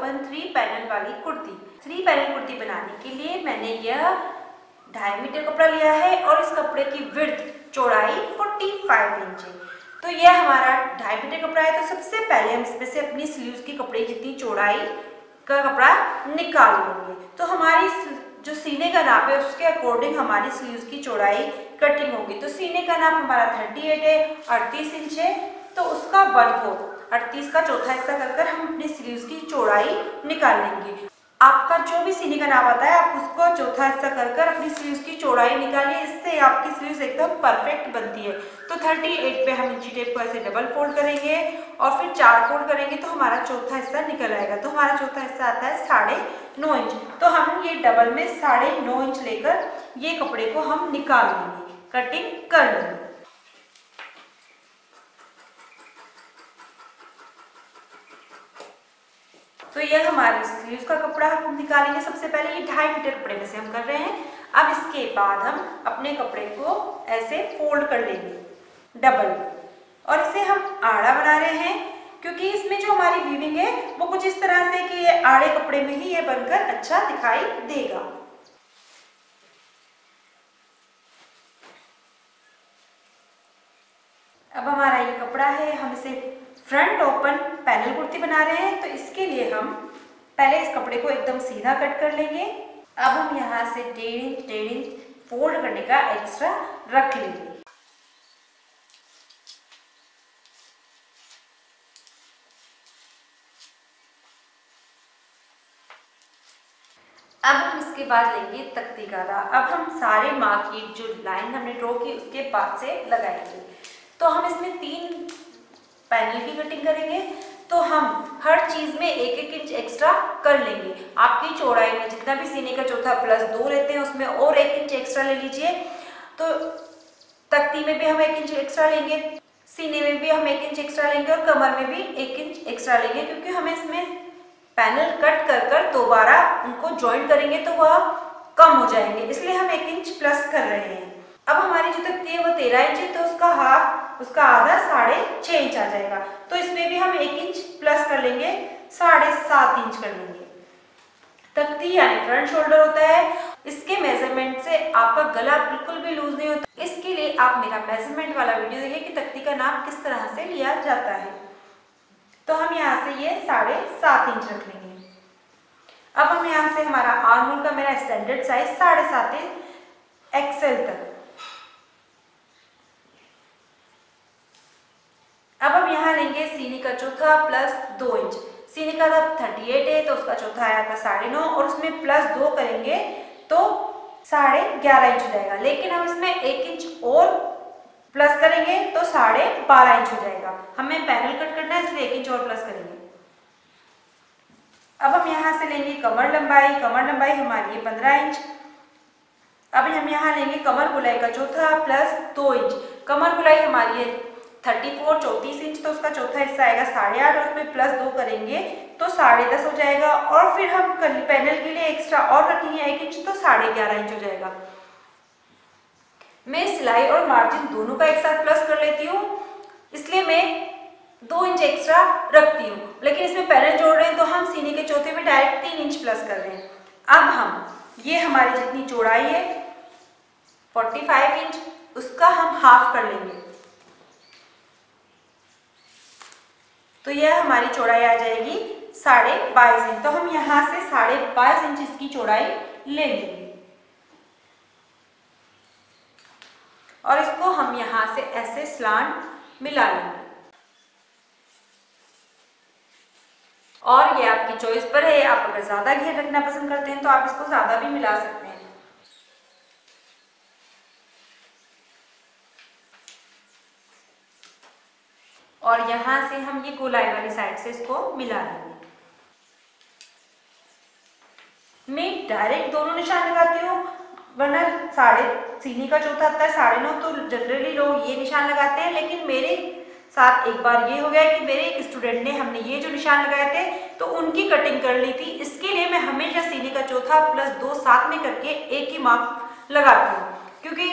Open 3 panel वाली kurti. 3 panel kurti बनाने के लिए मैंने यह 2.5 मीटर कपड़ा लिया है और इस कपड़े की विड्थ चौड़ाई 45 इंच है। तो यह हमारा 2.5 मीटर कपड़ा है। तो सबसे पहले हम इसमें से अपनी स्लीव्स की कपड़े जितनी चौड़ाई का कपड़ा निकाल लेंगे। तो हमारी जो सीने का नाप है उसके अकॉर्डिंग हमारी स्लीव्स की चौड़ाई कटिंग होगी। तो सीने का नाप हमारा 38 है, 38 इंच है, तो उसका 1/4 38 का चौथा हिस्सा कर हम अपनी स्लीव्स की चौड़ाई निकाल लेंगे। आपका जो भी सीने का नाप आता है आप उसको चौथा हिस्सा कर अपनी स्लीव्स की चौड़ाई निकालिए, इससे आपकी स्लीव्स एकदम परफेक्ट बनती है। तो 38 पे हम इंची टेप को ऐसे डबल फोल्ड करेंगे और फिर 4 फोल्ड करेंगे तो हमारा चौथा हिस्सा निकल आएगा। तो हमारा चौथा हिस्सा आता है 9.5 इंच। तो हम ये डबल में 9.5 इंच लेकर ये कपड़े को हम निकाल लेंगे, कटिंग कर लेंगे। तो यह हमारी स्लीव्स का कपड़ा हम निकालेंगे। सबसे पहले ये 2.5 मीटर कपड़े में से हम कर रहे हैं। अब इसके बाद हम अपने कपड़े को ऐसे फोल्ड कर लेंगे डबल, और इसे हम आड़ा बना रहे हैं क्योंकि इसमें जो हमारी वीविंग है वो कुछ इस तरह से कि ये आड़े कपड़े में ही ये बनकर अच्छा दिखाई देगा। अब हमारा ये कपड़ा है, हम इसे फ्रंट ओपन पैनल कुर्ती बना रहे हैं। तो इसके लिए हम पहले इस कपड़े को एकदम सीधा कट कर लेंगे। अब हम यहाँ से 1.5 इंच फोल्ड करने का एक्स्ट्रा रख लेंगे। अब हम इसके बाद लेंगे तख्ती कारा। अब हम सारे मार्क की जो लाइन हमने ड्रॉ की उसके बाद से लगाएंगे। तो हम इसमें 3 पैनल की कटिंग करेंगे। तो हम हर चीज में 1-1 इंच एक्स्ट्रा कर लेंगे। आपकी चौड़ाई में जितना भी सीने का चौथा +2 लेते हैं उसमें और 1 इंच एक्स्ट्रा ले लीजिए। तो तख्ती में भी हम 1 इंच एक्स्ट्रा लेंगे, सीने में भी हम 1 इंच एक्स्ट्रा लेंगे और कमर में भी 1 इंच एक्स्ट्रा लेंगे, क्योंकि हमें इसमें पैनल कट कर दोबारा उनको ज्वाइंट करेंगे तो वह कम हो जाएंगे, इसलिए हम 1 इंच प्लस कर रहे हैं। अब हमारी जो तख्ती है वो 13 इंच है, तो उसका आधा 6.5 इंच आ जाएगा। तो इसमें भी हम 1 इंच प्लस कर लेंगे, 7.5 इंच कर लेंगे। तख्ती यानी फ्रंट शोल्डर होता है। इसके मेजरमेंट से आपका गला बिल्कुल भी लूज नहीं होता। इसके लिए आप मेरा मेजरमेंट वाला वीडियो देखिए कि तख्ती का नाप किस तरह से लिया जाता है। तो हम यहाँ से ये 7.5 इंच रख लेंगे। अब हम यहाँ से हमारा आर्म होल का मेरा स्टैंडर्ड साइज 7.5 है एक्सेल तक। अब हम यहाँ लेंगे सीने का चौथा +2 इंच। सीने का 38 है तो उसका चौथा आया था 9.5 और उसमें +2 करेंगे तो 11.5 इंच हो जाएगा। लेकिन हम इसमें 1 इंच और प्लस करेंगे तो 12.5 इंच हो जाएगा। हमें पैनल कट करना है इसलिए 1 इंच और प्लस करेंगे। अब हम यहाँ से लेंगे कमर लंबाई। कमर लंबाई हमारी है 15 इंच। अब हम यहाँ लेंगे कमर गुलाई का चौथा +2 इंच। कमर गुलाई हमारी है 34 इंच, तो उसका चौथा हिस्सा आएगा 8.5 और उसमें +2 करेंगे तो 10.5 हो जाएगा। और फिर हम पैनल के लिए एक्स्ट्रा और रखेंगे 1 इंच तो 11.5 इंच हो जाएगा। मैं सिलाई और मार्जिन दोनों का एक साथ प्लस कर लेती हूँ, इसलिए मैं 2 इंच एक्स्ट्रा रखती हूँ। लेकिन इसमें पैनल जोड़ रहे हैं तो हम सीने के चौथे में डायरेक्ट 3 इंच प्लस कर रहे हैं। अब हम ये हमारी जितनी चौड़ाई है 45 इंच, उसका हम हाफ कर लेंगे। तो यह हमारी चौड़ाई आ जाएगी 22.5 इंच। तो हम यहाँ से 22.5 इंच इसकी चौड़ाई ले लेंगे और इसको हम यहाँ से ऐसे स्लांट मिला लेंगे। और ये आपकी चॉइस पर है, आप अगर ज्यादा घेर रखना पसंद करते हैं तो आप इसको ज्यादा भी मिला सकते हैं। और यहाँ से हम ये गोलाई वाली साइड से इसको मिला लेंगे। मैं डायरेक्ट दोनों निशान लगाती हूँ, वरना सीने का चौथा आता है 9.5, तो जनरली लोग ये निशान लगाते हैं। लेकिन मेरे साथ एक बार ये हो गया कि मेरे एक स्टूडेंट ने हमने ये जो निशान लगाए थे तो उनकी कटिंग कर ली थी। इसके लिए मैं हमेशा सीने का चौथा +2 साथ में करके एक ही मार्क लगाती हूँ, क्योंकि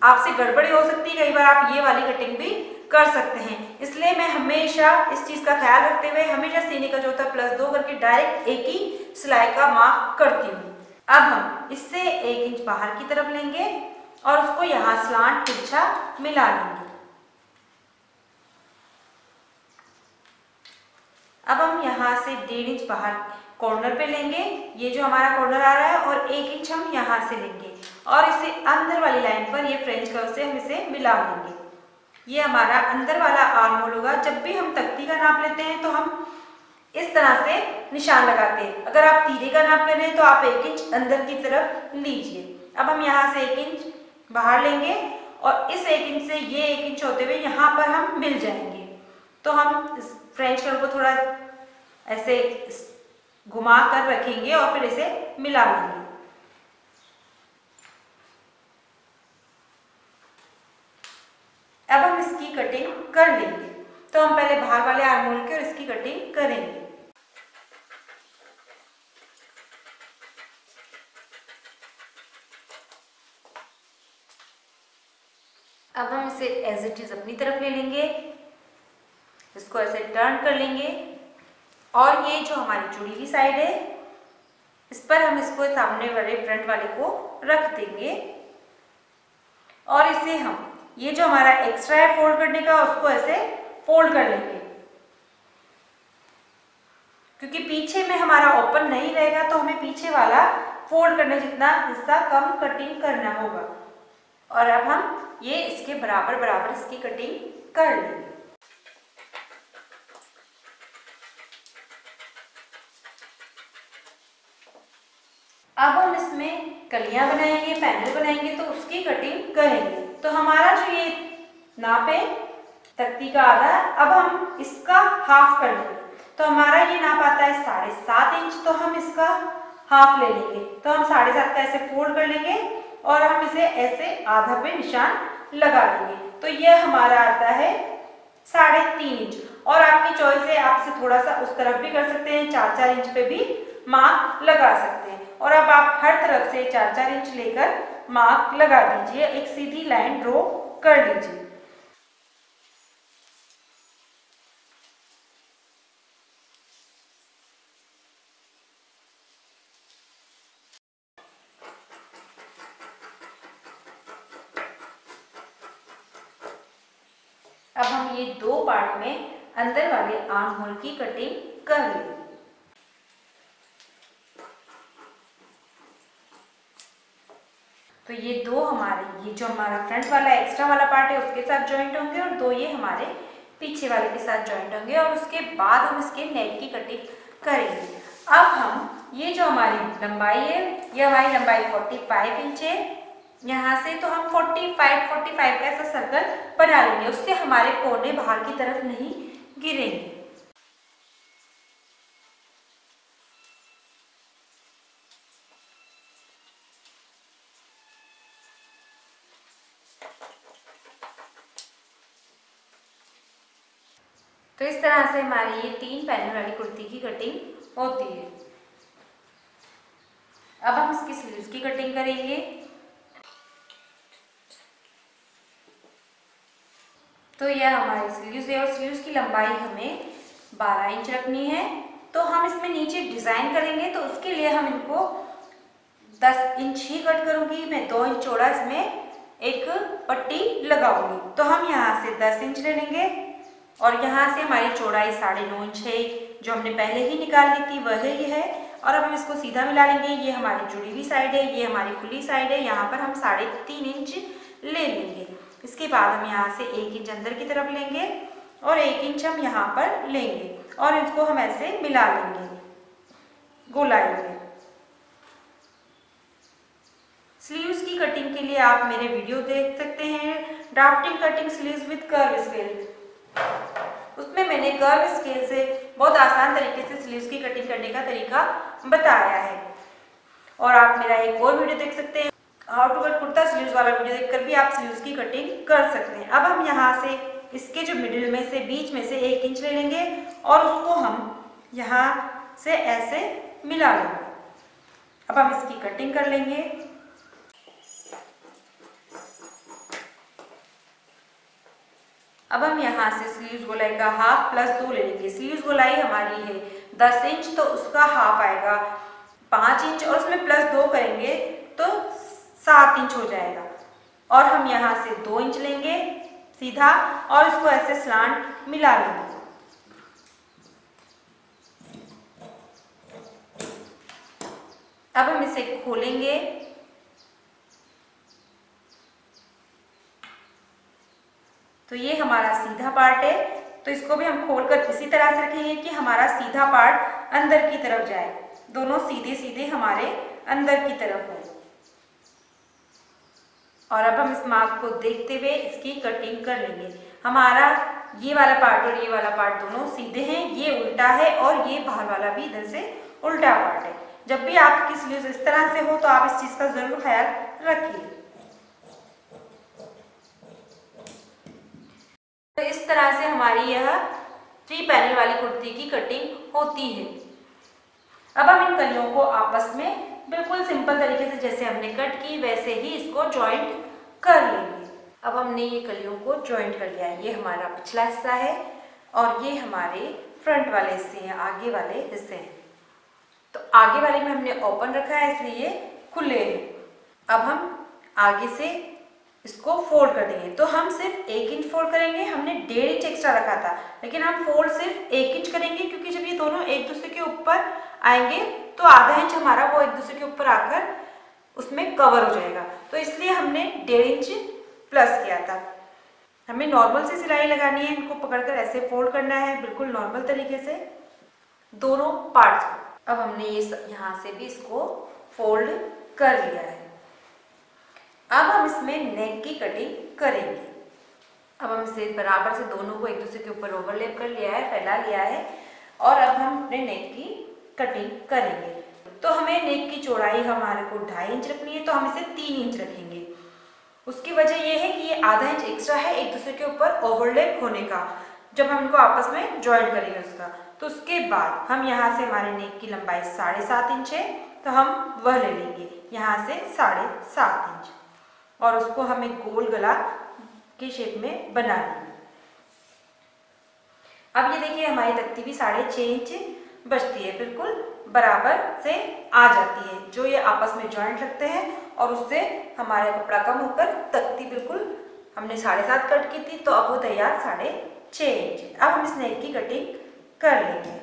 आपसे गड़बड़ी हो सकती है, कई बार आप ये वाली कटिंग भी कर सकते हैं। इसलिए मैं हमेशा इस चीज का ख्याल रखते हुए हमेशा सीने का चौथा +2 करके डायरेक्ट एक ही सिलाई का मार्क करती हूँ। अब हम इससे 1 इंच बाहर की तरफ लेंगे और उसको यहाँ स्लांट तिरछा मिला लेंगे। अब हम यहाँ से 1.5 इंच बाहर कॉर्नर पे लेंगे, ये जो हमारा कॉर्नर आ रहा है, और 1 इंच हम यहाँ से लेंगे और इसे अंदर वाली लाइन पर ये फ्रेंच कर्व से हम इसे मिला लेंगे। ये हमारा अंदर वाला आर्म होल होगा। जब भी हम तख्ती का नाप लेते हैं तो हम इस तरह से निशान लगाते हैं। अगर आप तीरे का नाप ले रहे हैं तो आप 1 इंच अंदर की तरफ लीजिए। अब हम यहाँ से 1 इंच बाहर लेंगे और इस 1 इंच से ये 1 इंच होते हुए यहाँ पर हम मिल जाएंगे। तो हम इस फ्रेंच कर्व को थोड़ा ऐसे घुमा कर रखेंगे और फिर इसे मिला लेंगे। अब हम इसकी कटिंग कर लेंगे। तो हम पहले बाहर वाले आर्म होल की और इसकी कटिंग करेंगे। अब हम इसे एज इट इज अपनी तरफ ले लेंगे, इसको ऐसे टर्न कर लेंगे और ये जो हमारी जुड़ी हुई साइड है इस पर हम इसको सामने वाले फ्रंट वाले को रख देंगे और इसे हम ये जो हमारा एक्स्ट्रा है फोल्ड करने का उसको ऐसे फोल्ड कर लेंगे। क्योंकि पीछे में हमारा ओपन नहीं रहेगा तो हमें पीछे वाला फोल्ड करने जितना हिस्सा कम कटिंग करना होगा। और अब हम ये इसके बराबर बराबर इसकी कटिंग कर लेंगे। अब हम इसमें कलियां बनाएंगे, पैनल बनाएंगे तो उसकी कटिंग करेंगे। तो हमारा जो ये नाप है तख्ती का आधा, अब हम इसका हाफ कर लेंगे। तो हमारा ये नाप आता है 7.5 इंच, तो हम इसका हाफ ले लेंगे। तो हम 7.5 का ऐसे फोल्ड कर लेंगे और हम इसे ऐसे आधा पे निशान लगा लेंगे। तो ये हमारा आता है 3.5 इंच। और आपकी चॉइस है, आप इसे थोड़ा सा उस तरफ भी कर सकते हैं, 4-4 इंच पे भी मार्क लगा सकते हैं। और अब आप हर तरफ से 4-4 इंच लेकर मार्क लगा दीजिए, एक सीधी लाइन ड्रॉ कर लीजिए। अब हम ये 2 पार्ट में अंदर वाले आर्म होल की कटिंग कर लेंगे। तो ये 2 हमारे, ये जो हमारा फ्रंट वाला एक्स्ट्रा वाला पार्ट है उसके साथ जॉइंट होंगे और 2 ये हमारे पीछे वाले के साथ जॉइंट होंगे और उसके बाद हम इसके नेक की कटिंग करेंगे। अब हम ये जो हमारी लंबाई है, ये हमारी लंबाई 45 इंच है। यहाँ से तो हम 45 का ऐसा सर्कल बना लेंगे, उससे हमारे कोने बाहर की तरफ नहीं गिरेंगे। तो इस तरह से हमारी ये 3 पैनल वाली कुर्ती की कटिंग होती है। अब हम इसकी स्लीव्स की कटिंग करेंगे। तो यह हमारी स्लीव्स है और स्लीव्स की लंबाई हमें 12 इंच रखनी है। तो हम इसमें नीचे डिजाइन करेंगे तो उसके लिए हम इनको 10 इंच ही कट करूंगी मैं। 2 इंच चौड़ा इसमें एक पट्टी लगाऊंगी। तो हम यहाँ से 10 इंच ले लेंगे और यहाँ से हमारी चौड़ाई 9.5 इंच है, जो हमने पहले ही निकाल ली थी वह ये है। और अब हम इसको सीधा मिला लेंगे। ये हमारी जुड़ी हुई साइड है, ये हमारी खुली साइड है, यहाँ पर हम 3.5 इंच ले लेंगे। इसके बाद हम यहाँ से 1 इंच अंदर की तरफ लेंगे और 1 इंच हम यहाँ पर लेंगे और इसको हम ऐसे मिला लेंगे गोलाई में। स्लीव्स की कटिंग के लिए आप मेरे वीडियो देख सकते हैं, drafting cutting sleeves with curve scale. उसमें मैंने कर्व स्केल से बहुत आसान तरीके से स्लीव्स की कटिंग करने का तरीका बताया है। और आप मेरा एक और वीडियो देख सकते हैं, how to cut kurta sleeves वाला वीडियो देखकर भी आप स्लीव्स की कटिंग कर सकते हैं। अब हम यहाँ से इसके जो मिडिल में से बीच में से 1 इंच ले लेंगे और उसको हम यहाँ से ऐसे मिला लेंगे। अब हम इसकी कटिंग कर लेंगे। अब हम यहाँ से स्लीव्स गोलाई का हाफ प्लस 2 ले लेंगे। स्लीव्स गोलाई हमारी है 10 इंच, तो उसका हाफ आएगा 5 इंच और उसमें प्लस 2 करेंगे तो 7 इंच हो जाएगा। और हम यहाँ से 2 इंच लेंगे सीधा और इसको ऐसे स्लांट मिला लेंगे। अब हम इसे खोलेंगे। तो ये हमारा सीधा पार्ट है, तो इसको भी हम खोलकर इसी तरह से रखेंगे कि हमारा सीधा पार्ट अंदर की तरफ जाए, दोनों सीधे सीधे हमारे अंदर की तरफ हो। और अब हम इस मार्क को देखते हुए इसकी कटिंग कर लेंगे। हमारा ये वाला पार्ट और ये वाला पार्ट दोनों सीधे हैं, ये उल्टा है और ये बाहर वाला भी इधर से उल्टा पार्ट है। जब भी आपकी स्लीव्स इस तरह से हो तो आप इस चीज का जरूर ख्याल रखिए। तो इस तरह से हमारी यह 3 पैनल वाली कुर्ती की कटिंग होती है। अब हम इन कलियों को आपस में बिल्कुल सिंपल तरीके से जैसे हमने कट की वैसे ही इसको जॉइंट कर लेंगे। अब हमने ये कलियों को जॉइंट कर लिया है। ये हमारा पिछला हिस्सा है और ये हमारे फ्रंट वाले हिस्से हैं, आगे वाले हिस्से हैं। तो आगे वाले में हमने ओपन रखा है इसलिए ये खुले हैं। अब हम आगे से इसको फोल्ड कर देंगे। तो हम सिर्फ 1 इंच फोल्ड करेंगे, हमने 1.5 इंच एक्स्ट्रा रखा था लेकिन हम फोल्ड सिर्फ 1 इंच करेंगे क्योंकि जब ये दोनों एक दूसरे के ऊपर आएंगे तो आधा इंच हमारा वो एक दूसरे के ऊपर आकर उसमें कवर हो जाएगा। तो इसलिए हमने 1.5 इंच प्लस किया था। हमें नॉर्मल से सिलाई लगानी है, इनको पकड़कर ऐसे फोल्ड करना है बिल्कुल नॉर्मल तरीके से दोनों पार्ट्स को। अब हमने ये यहाँ से भी इसको फोल्ड कर लिया है। अब हम इसमें नेक की कटिंग करेंगे। अब हम इसे बराबर से दोनों को एक दूसरे के ऊपर ओवरलैप कर लिया है, फैला लिया है और अब हम अपने नेक की कटिंग करेंगे। तो हमें नेक की चौड़ाई हमारे को 2.5 इंच रखनी है, तो हम इसे 3 इंच रखेंगे। उसकी वजह यह है कि ये आधा इंच एक्स्ट्रा है एक दूसरे के ऊपर ओवरलैप होने का, जब हम इनको आपस में ज्वाइन करेंगे उसका। तो उसके बाद हम यहाँ से हमारे नेक की लंबाई 7.5 इंच है तो हम वह ले लेंगे यहाँ से 7.5 इंच और उसको हमें गोल गला के शेप में बना लेंगे। अब ये देखिए हमारी तख्ती भी 6.5 इंच बचती है, बिल्कुल बराबर से आ जाती है। जो ये आपस में जॉइंट लगते हैं और उससे हमारा कपड़ा कम होकर तख्ती बिल्कुल हमने 7.5 कट की थी तो अब वो तैयार 6.5 इंच। अब हम इस नेक की कटिंग कर लेंगे।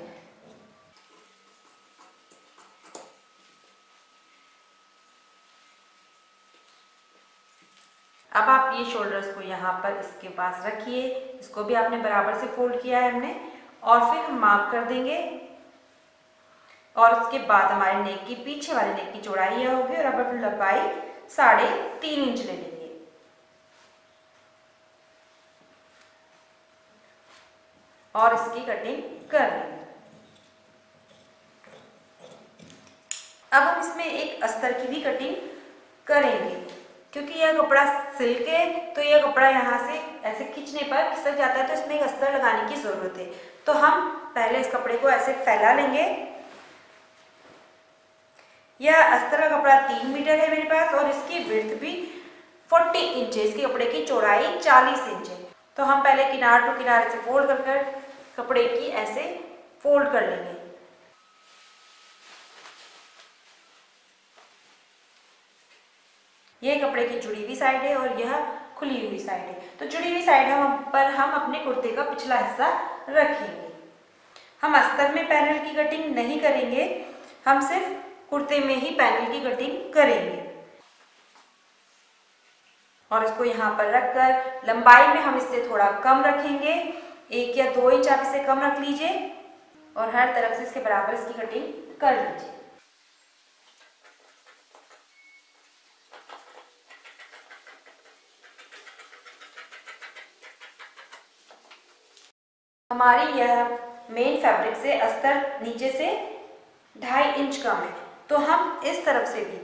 अब आप ये शोल्डर्स को यहाँ पर इसके पास रखिए, इसको भी आपने बराबर से फोल्ड किया है हमने, और फिर हम मार्क कर देंगे और उसके बाद हमारे नेक की पीछे वाले नेक की चौड़ाई यह होगी और अब हम लंबाई 3.5 इंच ले लेंगे। और इसकी कटिंग कर लेंगे। अब हम इसमें एक अस्तर की भी कटिंग करेंगे क्योंकि यह कपड़ा सिल्क है तो यह कपड़ा यहाँ से ऐसे खींचने पर खिसक जाता है, तो इसमें एक अस्तर लगाने की जरूरत है। तो हम पहले इस कपड़े को ऐसे फैला लेंगे। यह अस्तर का कपड़ा 3 मीटर है मेरे पास और इसकी विड्थ भी 40 इंच है, इसके कपड़े की चौड़ाई 40 इंच है। तो हम पहले किनार टू किनारे से फोल्ड कर कपड़े की ऐसे फोल्ड कर लेंगे। यह कपड़े की जुड़ी हुई साइड है और यह खुली हुई साइड है। तो जुड़ी हुई साइड पर हम अपने कुर्ते का पिछला हिस्सा रखेंगे। हम अस्तर में पैनल की कटिंग नहीं करेंगे, हम सिर्फ कुर्ते में ही पैनल की कटिंग करेंगे। और इसको यहाँ पर रखकर लंबाई में हम इससे थोड़ा कम रखेंगे, 1 या 2 इंच आप इसे कम रख लीजिए और हर तरफ से इसके बराबर इसकी कटिंग कर लीजिए। हमारी यह मेन फैब्रिक से अस्तर नीचे से 2.5 इंच कम है, तो हम इस तरफ से भी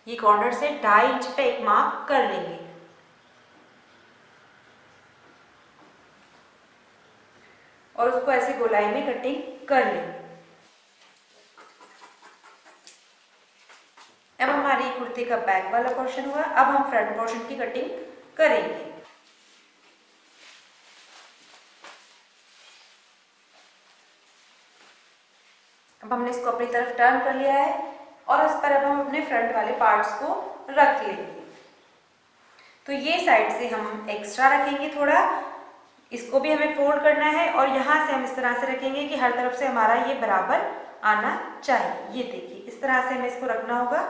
ये कॉर्नर से 2.5 इंच पे एक मार्क कर लेंगे। और उसको ऐसे गोलाई में कटिंग कर लेंगे। अब हमारी कुर्ते का बैक वाला पोर्शन हुआ, अब हम फ्रंट पोर्शन की कटिंग करेंगे। अब हमने इसको अपनी तरफ टर्न कर लिया है और इस पर अब हम अपने फ्रंट वाले पार्ट्स को रख लेंगे। तो ये साइड से हम एक्स्ट्रा रखेंगे थोड़ा, इसको भी हमें फोल्ड करना है और यहाँ से हम इस तरह से रखेंगे कि हर तरफ से हमारा ये बराबर आना चाहिए। ये देखिए इस तरह से हमें इसको रखना होगा।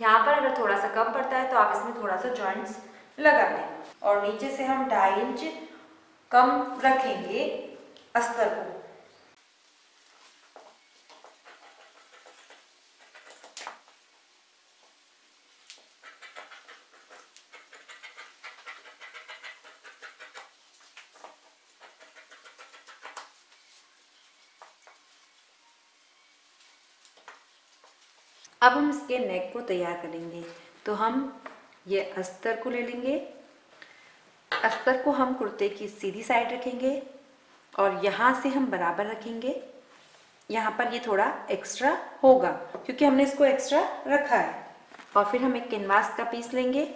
यहाँ पर अगर थोड़ा सा कम पड़ता है तो आप इसमें थोड़ा सा जॉइंट्स लगा लें और नीचे से हम 2.5 इंच कम रखेंगे अस्तर को। अब हम इसके नेक को तैयार करेंगे। तो हम ये अस्तर को ले लेंगे, अस्तर को हम कुर्ते की सीधी साइड रखेंगे और यहाँ से हम बराबर रखेंगे। यहाँ पर ये थोड़ा एक्स्ट्रा होगा क्योंकि हमने इसको एक्स्ट्रा रखा है। और फिर हम एक कैनवास का पीस लेंगे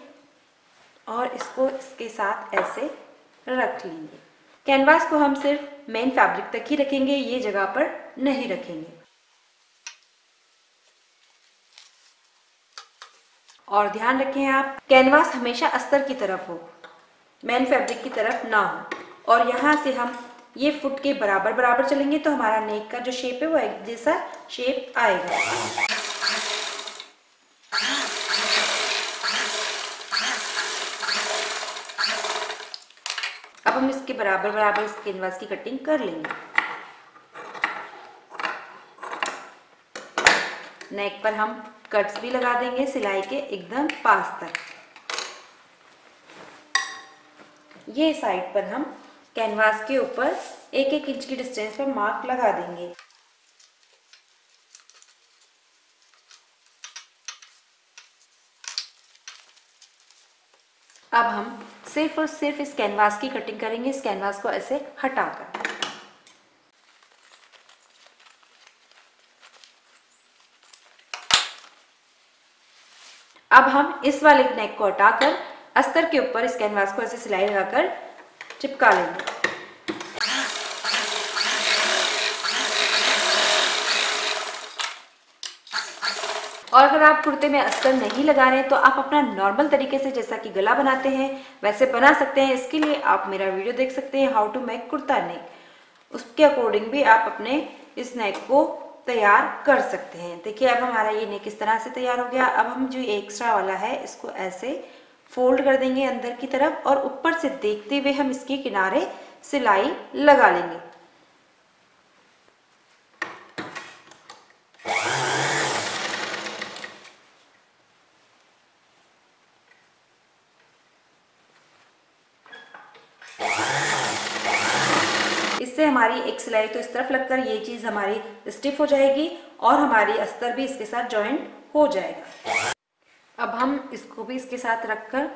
और इसको इसके साथ ऐसे रख लेंगे। कैनवास को हम सिर्फ मेन फैब्रिक तक ही रखेंगे, ये जगह पर नहीं रखेंगे। और ध्यान रखें आप, कैनवास हमेशा अस्तर की तरफ हो, मेन फैब्रिक की तरफ ना हो। और यहाँ से हम ये फुट के बराबर बराबर चलेंगे तो हमारा नेक का जो शेप है वो एक जैसा शेप आएगा। अब हम इसके बराबर बराबर इस कैनवास की कटिंग कर लेंगे। नेक पर हम कट्स भी लगा देंगे सिलाई के एकदम पास तक। ये साइड पर हम कैनवास के ऊपर 1-1 इंच की डिस्टेंस पर मार्क लगा देंगे। अब हम सिर्फ और सिर्फ इस कैनवास की कटिंग करेंगे, इस कैनवास को ऐसे हटाकर। अब हम इस वाले नेक को हटाकर अस्तर के ऊपर इस कैनवास को ऐसे सिलाई लगाकर चिपका लेंगे। और अगर आप कुर्ते में अस्तर नहीं लगा रहे हैं तो आप अपना नॉर्मल तरीके से जैसा कि गला बनाते हैं वैसे बना सकते हैं। इसके लिए आप मेरा वीडियो देख सकते हैं, हाउ टू मेक कुर्ता नेक। उसके अकॉर्डिंग भी आप अपने इस नेक को तैयार कर सकते हैं। देखिए अब हमारा ये नेक इस तरह से तैयार हो गया। अब हम जो एक्स्ट्रा वाला है इसको ऐसे फोल्ड कर देंगे अंदर की तरफ और ऊपर से देखते हुए हम इसके किनारे सिलाई लगा लेंगे। इससे हमारी एक सिलाई तो इस तरफ लगकर ये चीज हमारी स्टिफ हो जाएगी और हमारी अस्तर भी इसके साथ जॉइंट हो जाएगा। अब हम इसको भी इसके साथ रखकर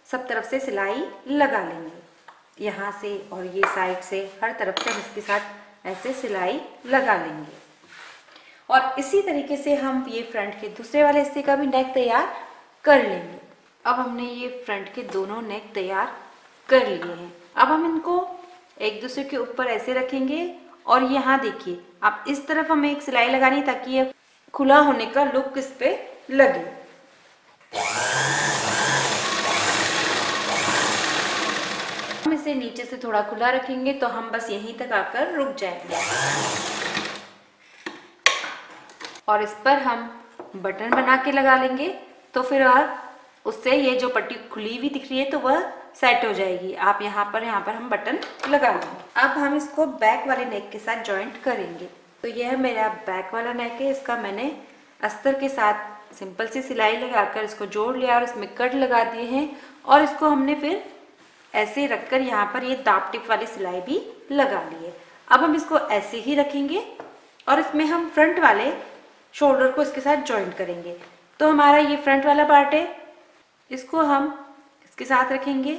सब तरफ से सिलाई लगा लेंगे। यहाँ से और ये साइड से हर तरफ से हम इसके साथ ऐसे सिलाई लगा लेंगे। और इसी तरीके से हम ये फ्रंट के दूसरे वाले हिस्से का भी नेक तैयार कर लेंगे। अब हमने ये फ्रंट के दोनों नेक तैयार कर लिए हैं। अब हम इनको एक दूसरे के ऊपर ऐसे रखेंगे और यहाँ देखिए आप इस तरफ हमें एक सिलाई लगानी ताकि ये खुला होने का लुक इस पे लगे। हम इसे नीचे से थोड़ा खुला रखेंगे तो हम बस यहीं तक आकर रुक जाएंगे। और इस पर हम बटन बना के लगा लेंगे तो फिर उससे ये जो पट्टी खुली हुई दिख रही है तो वह सेट हो जाएगी। आप यहाँ पर हम बटन लगा लेंगे। अब हम इसको बैक वाले नेक के साथ जॉइंट करेंगे। तो यह मेरा बैक वाला नेक है, इसका मैंने अस्तर के साथ सिंपल सी सिलाई लगाकर इसको जोड़ लिया और इसमें कट लगा दिए हैं। और इसको हमने फिर ऐसे रखकर यहाँ पर ये दाब टिप वाली सिलाई भी लगा ली है। अब हम इसको ऐसे ही रखेंगे और इसमें हम फ्रंट वाले शोल्डर को इसके साथ जॉइंट करेंगे। तो हमारा ये फ्रंट वाला पार्ट है, इसको हम इसके साथ रखेंगे।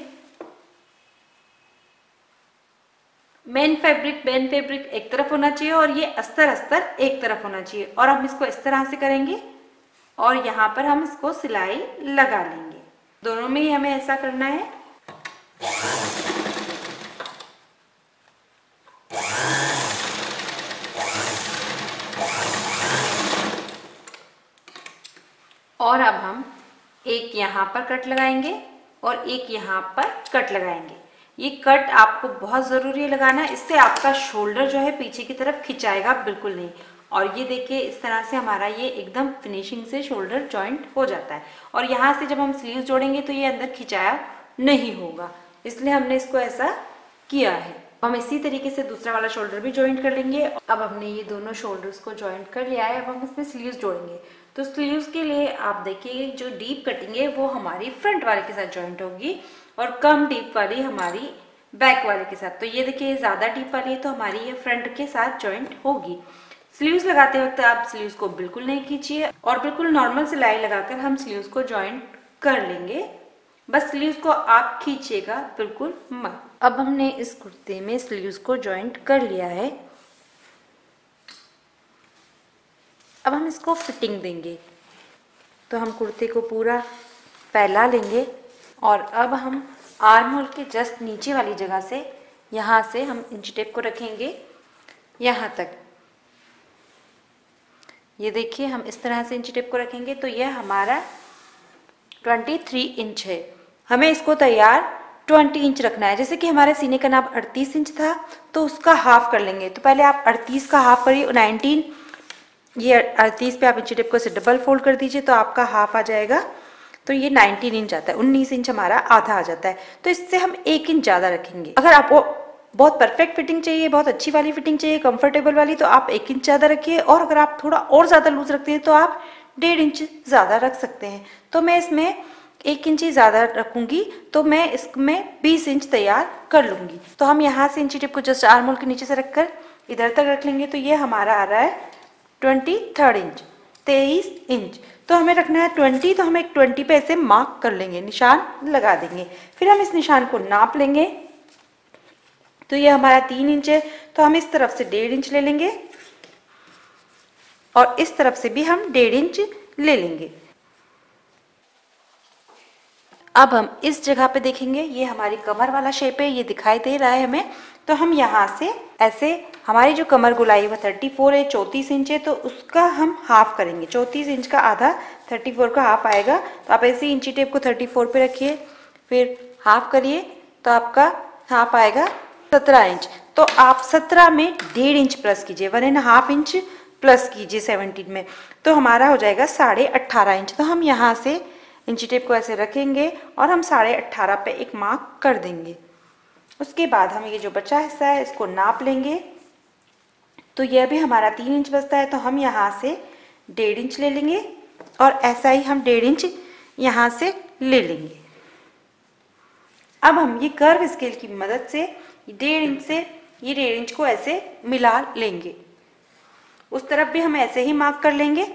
मेन फैब्रिक एक तरफ होना चाहिए और ये अस्तर एक तरफ होना चाहिए। और हम इसको इस तरह से करेंगे और यहाँ पर हम इसको सिलाई लगा लेंगे। दोनों में ही हमें ऐसा करना है। और अब हम एक यहाँ पर कट लगाएंगे और एक यहाँ पर कट लगाएंगे। ये कट आपको बहुत ज़रूरी है लगाना, इससे आपका शोल्डर जो है पीछे की तरफ खिंचाएगा बिल्कुल नहीं। और ये देखिए इस तरह से हमारा ये एकदम फिनिशिंग से शोल्डर जॉइंट हो जाता है। और यहाँ से जब हम स्लीव जोड़ेंगे तो ये अंदर खिंचाया नहीं होगा, इसलिए हमने इसको ऐसा किया है। हम इसी तरीके से दूसरा वाला शोल्डर भी ज्वाइंट कर लेंगे। अब हमने ये दोनों शोल्डर्स को ज्वाइंट कर लिया है। अब हम इसमें स्लीव्स जोड़ेंगे। तो स्लीव्स के लिए आप देखिए जो डीप कटिंग है वो हमारी फ्रंट वाले के साथ ज्वाइंट होगी और कम डीप वाली हमारी बैक वाले के साथ। तो ये देखिए ज़्यादा डीप वाली है तो हमारी ये फ्रंट के साथ ज्वाइंट होगी। स्लीव्स लगाते वक्त आप स्लीव्स को बिल्कुल नहीं खींचिए और बिल्कुल नॉर्मल सिलाई लगाकर हम स्लीव्स को ज्वाइंट कर लेंगे। बस स्लीव्स को आप खींचिएगा बिल्कुल मत। अब हमने इस कुर्ते में स्लीव्स को ज्वाइंट कर लिया है। अब हम इसको फिटिंग देंगे। तो हम कुर्ते को पूरा फैला लेंगे और अब हम आर्म होल के जस्ट नीचे वाली जगह से यहाँ से हम इंच टेप को रखेंगे यहाँ तक। ये देखिए हम इस तरह से इंच टेप को रखेंगे तो यह हमारा 23 इंच है। हमें इसको तैयार 20 इंच रखना है। जैसे कि हमारे सीने का नाप 38 इंच था तो उसका हाफ कर लेंगे। तो पहले आप 38 का हाफ करिए, 19, ये 38 पे आप इंच टेप को से डबल फोल्ड कर दीजिए तो आपका हाफ आ जाएगा। तो ये 19 इंच आता है, 19 इंच हमारा आधा आ जाता है। तो इससे हम 1 इंच ज़्यादा रखेंगे। अगर आपको बहुत परफेक्ट फिटिंग चाहिए, बहुत अच्छी वाली फिटिंग चाहिए, कंफर्टेबल वाली, तो आप 1 इंच ज़्यादा रखिए। और अगर आप थोड़ा और ज़्यादा लूज रखते हैं तो आप 1.5 इंच ज़्यादा रख सकते हैं। तो मैं इसमें 1 इंच ही ज़्यादा रखूंगी तो मैं इसमें 20 इंच तैयार कर लूंगी। तो हम यहाँ से इंची टिप को जस्ट आर्म होल के नीचे से रखकर इधर तक रख लेंगे। तो ये हमारा आ रहा है 23 इंच, 23 इंच। तो हमें रखना है 20, तो हम एक 20 पे ऐसे मार्क कर लेंगे, निशान लगा देंगे। फिर हम इस निशान को नाप लेंगे। तो ये हमारा 3 इंच है तो हम इस तरफ से 1.5 इंच ले लेंगे और इस तरफ से भी हम 1.5 इंच ले लेंगे। अब हम इस जगह पे देखेंगे, ये हमारी कमर वाला शेप है, ये दिखाई दे रहा है हमें। तो हम यहाँ से ऐसे, हमारी जो कमर गुलाई वो 34 है, 34 इंच है, तो उसका हम हाफ करेंगे। 34 इंच का आधा 34 का हाफ आएगा। तो आप ऐसे इंची टेप को 34 पे रखिए, फिर हाफ करिए तो आपका हाफ आएगा 17 इंच। तो आप 17 में 1.5 इंच प्लस कीजिए, 1.5 इंच प्लस कीजिए 17 में, तो हमारा हो जाएगा 18.5 इंच। तो हम यहाँ से इंची टेप को ऐसे रखेंगे और हम 18.5 पे एक मार्क कर देंगे। उसके बाद हम ये जो बचा हिस्सा है इसको नाप लेंगे। तो यह भी हमारा 3 इंच बचता है। तो हम यहाँ से 1.5 इंच ले लेंगे और ऐसा ही हम 1.5 इंच यहाँ से ले लेंगे। अब हम ये कर्व स्केल की मदद से 1.5 इंच से ये 1.5 इंच को ऐसे मिला लेंगे। उस तरफ भी हम ऐसे ही मार्क कर लेंगे।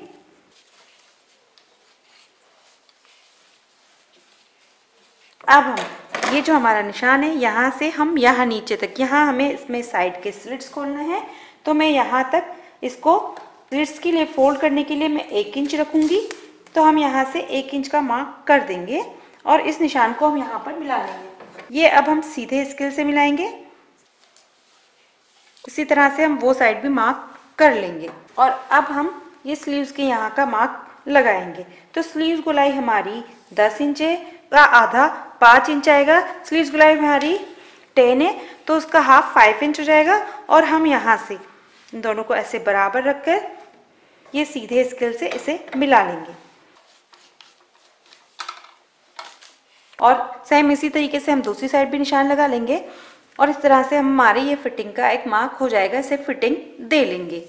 अब हम ये जो हमारा निशान है यहाँ से हम यहाँ नीचे तक, यहाँ हमें इसमें साइड के स्लिट्स खोलना है। तो मैं यहाँ तक इसको स्लिट्स के लिए फोल्ड करने के लिए मैं 1 इंच रखूंगी। तो हम यहाँ से 1 इंच का मार्क कर देंगे और इस निशान को हम यहाँ पर मिला लेंगे। ये अब हम सीधे स्केल से मिलाएंगे। इसी तरह से हम वो साइड भी मार्क कर लेंगे और अब हम ये स्लीव्स के यहाँ का मार्क लगाएंगे। तो स्लीव्स गोलाई हमारी 10 इंच है, का आधा 5 इंच आएगा। स्लीव्स गोलाई हमारी 10 है तो उसका हाफ 5 इंच हो जाएगा। और हम यहाँ से इन दोनों को ऐसे बराबर रखकर ये सीधे स्केल से इसे मिला लेंगे। और सेम इसी तरीके से हम दूसरी साइड भी निशान लगा लेंगे और इस तरह से हमारी ये फिटिंग का एक मार्क हो जाएगा। इसे फिटिंग दे लेंगे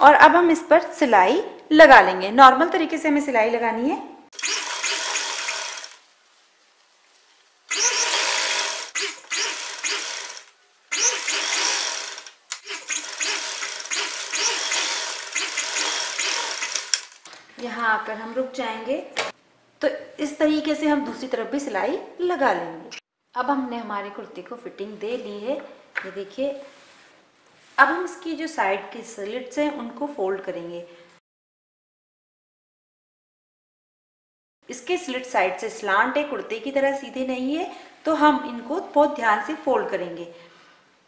और अब हम इस पर सिलाई लगा लेंगे। नॉर्मल तरीके से हमें सिलाई लगानी है। यहाँ आकर हम रुक जाएंगे। तो इस तरीके से हम दूसरी तरफ भी सिलाई लगा लेंगे। अब हमने हमारे कुर्ते को फिटिंग दे ली है, ये देखिए। अब हम इसकी जो साइड के स्लिट्स हैं उनको फोल्ड करेंगे। इसके स्लिट साइड से स्लांट है, कुर्ते की तरह सीधे नहीं है, तो हम इनको बहुत ध्यान से फोल्ड करेंगे।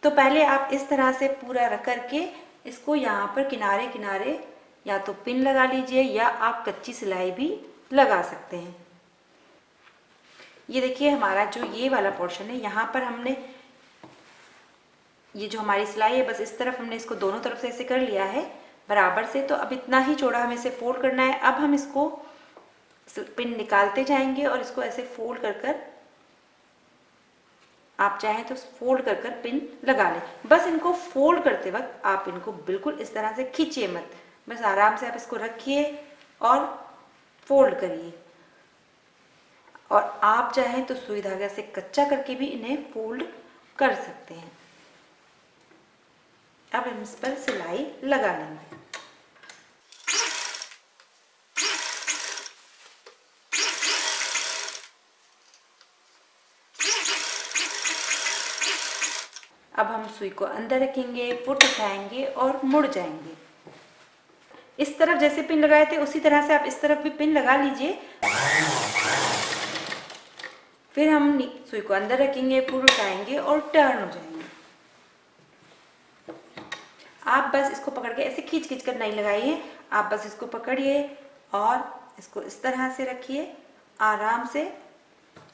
तो पहले आप इस तरह से पूरा रख करके इसको यहाँ पर किनारे किनारे या तो पिन लगा लीजिए या आप कच्ची सिलाई भी लगा सकते हैं। ये देखिए हमारा जो ये वाला पोर्शन है, यहाँ पर हमने ये जो हमारी सिलाई है बस इस तरफ हमने इसको दोनों तरफ से ऐसे कर लिया है बराबर से। तो अब इतना ही चौड़ा हमें इसे फोल्ड करना है। अब हम इसको पिन निकालते जाएंगे और इसको ऐसे फोल्ड कर कर, आप चाहें तो फोल्ड कर कर पिन लगा लें। बस इनको फोल्ड करते वक्त आप इनको बिल्कुल इस तरह से खींचिए मत, बस आराम से आप इसको रखिए और फोल्ड करिए। और आप चाहें तो सुई धागा से कच्चा करके भी इन्हें फोल्ड कर सकते हैं। अब हम इस पर सिलाई लगा लेंगे। अब हम सुई को अंदर रखेंगे, फुट उठाएंगे और मुड़ जाएंगे। इस तरफ जैसे पिन लगाए थे उसी तरह से आप इस तरफ भी पिन लगा लीजिए। फिर हम सुई को अंदर रखेंगे, फुट उठाएंगे और टर्न हो जाएंगे। आप बस इसको पकड़ के ऐसे खींच खींच कर नहीं लगाइए, आप बस इसको पकड़िए और इसको इस तरह से रखिए आराम से।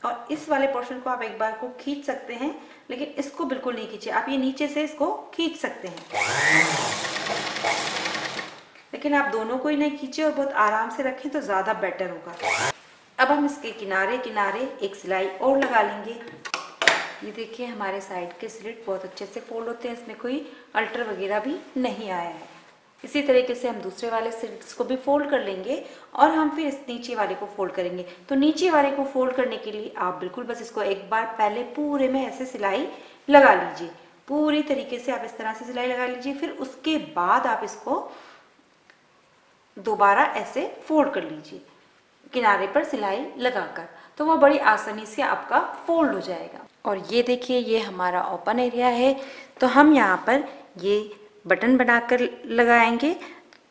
और इस वाले पोर्शन को आप एक बार को खींच सकते हैं, लेकिन इसको बिल्कुल नहीं खींचिए। आप ये नीचे से इसको खींच सकते हैं, लेकिन आप दोनों को ही नहीं खींचे और बहुत आराम से रखें तो ज़्यादा बेटर होगा। अब हम इसके किनारे किनारे एक सिलाई और लगा लेंगे। ये देखिए हमारे साइड के स्लिट बहुत अच्छे से फोल्ड होते हैं, इसमें कोई अल्टर वगैरह भी नहीं आया है। इसी तरीके से हम दूसरे वाले स्लिट्स को भी फोल्ड कर लेंगे और हम फिर इस नीचे वाले को फोल्ड करेंगे। तो नीचे वाले को फोल्ड करने के लिए आप बिल्कुल बस इसको एक बार पहले पूरे में ऐसे सिलाई लगा लीजिए, पूरी तरीके से आप इस तरह से सिलाई लगा लीजिए। फिर उसके बाद आप इसको दोबारा ऐसे फोल्ड कर लीजिए किनारे पर सिलाई लगाकर, तो वो बड़ी आसानी से आपका फोल्ड हो जाएगा। और ये देखिए ये हमारा ओपन एरिया है, तो हम यहाँ पर ये बटन बनाकर लगाएंगे।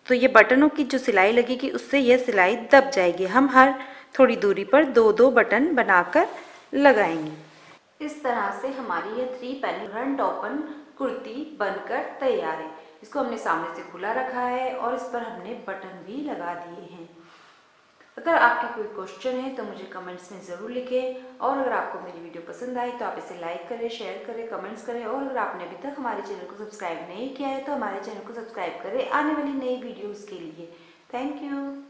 तो ये बटनों की जो सिलाई लगेगी उससे ये सिलाई दब जाएगी। हम हर थोड़ी दूरी पर दो दो बटन बनाकर लगाएंगे। इस तरह से हमारी ये 3 पैनल फ्रंट ओपन कुर्ती बनकर तैयार है। इसको हमने सामने से खुला रखा है और इस पर हमने बटन भी लगा दिए हैं। अगर आपके कोई क्वेश्चन है तो मुझे कमेंट्स में ज़रूर लिखें। और अगर आपको मेरी वीडियो पसंद आई तो आप इसे लाइक करें, शेयर करें, कमेंट्स करें। और अगर आपने अभी तक हमारे चैनल को सब्सक्राइब नहीं किया है तो हमारे चैनल को सब्सक्राइब करें आने वाली नई वीडियोज़ के लिए। Thank you.